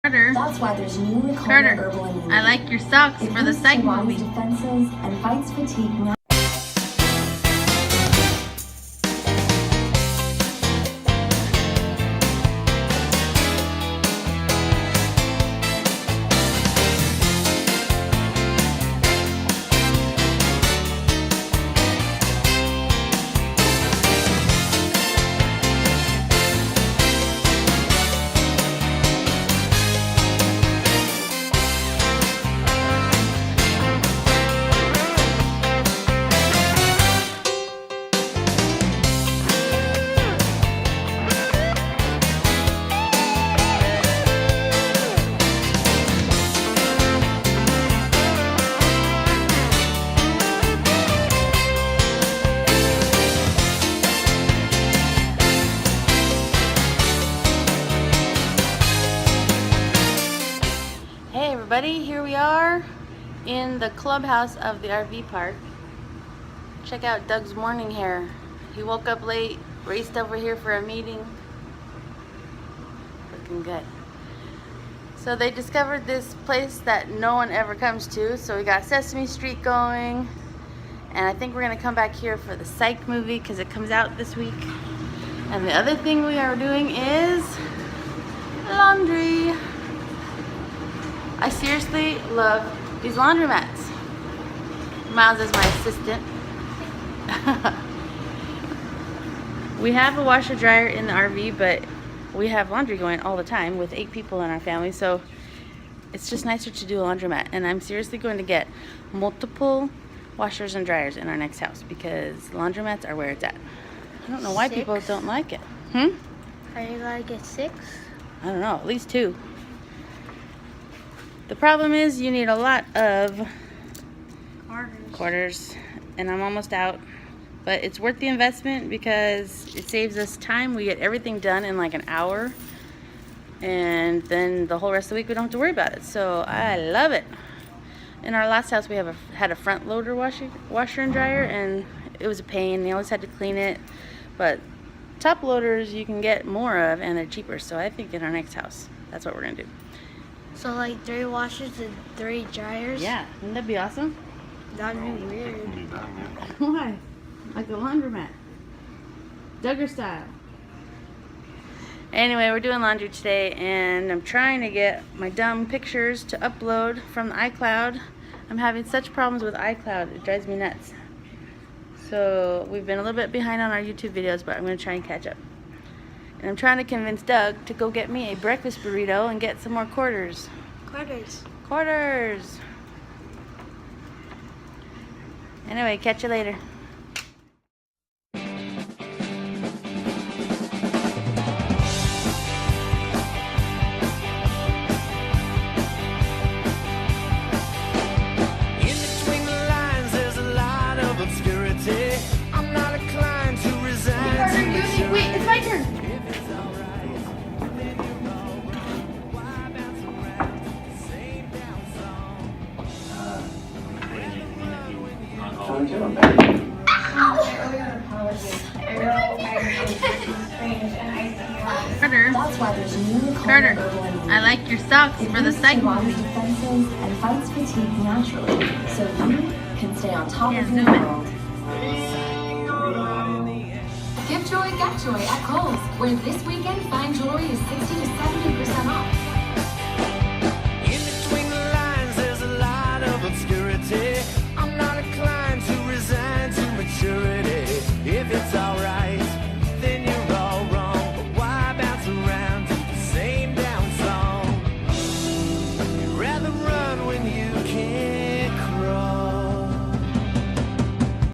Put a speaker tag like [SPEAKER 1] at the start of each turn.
[SPEAKER 1] That's why there's new recliner herbal immunity.
[SPEAKER 2] I like your socks for the Psych movie.
[SPEAKER 1] Defenses and fights fatigue.
[SPEAKER 2] Everybody, here we are in the clubhouse of the RV park. Check out Doug's morning hair. He woke up late, raced over here for a meeting. Looking good. So they discovered this place that no one ever comes to. So we got Sesame Street going, and I think we're gonna come back here for the Psych movie because it comes out this week. And the other thing we are doing is laundry. I seriously love these laundromats. Miles is my assistant. We have a washer dryer in the RV, but we have laundry going all the time with 8 people in our family, so it's just nicer to do a laundromat. And I'm seriously going to get multiple washers and dryers in our next house because laundromats are where it's at. I don't know why people don't like it.
[SPEAKER 3] Are you gonna get 6?
[SPEAKER 2] I don't know, at least 2. The problem is you need a lot of quarters, and I'm almost out. But it's worth the investment because it saves us time. We get everything done in like an hour, and then the whole rest of the week we don't have to worry about it. So I love it. In our last house we had a front loader washer and dryer, and it was a pain. You always had to clean it. But top loaders you can get more of, and they're cheaper. So I think in our next house that's what we're gonna do.
[SPEAKER 3] So like 3 washers and 3 dryers?
[SPEAKER 2] Yeah, wouldn't that be awesome?
[SPEAKER 3] That'd be weird.
[SPEAKER 2] Why? Like a laundromat. Duggar style. Anyway, we're doing laundry today, and I'm trying to get my dumb pictures to upload from the iCloud. I'm having such problems with iCloud, it drives me nuts. So we've been a little bit behind on our YouTube videos, but I'm going to try and catch up. And I'm trying to convince Doug to go get me a breakfast burrito and get some more quarters. Quarters. Anyway, catch you later.
[SPEAKER 3] Wait, it's my turn.
[SPEAKER 2] Carter, I like your socks for the Psych movie.
[SPEAKER 1] Defenses and fights fatigue naturally, so you can stay on top of your
[SPEAKER 2] zoom in.
[SPEAKER 1] world. Give joy, get joy at Kohl's, where this weekend fine jewelry is 60 to 70% off.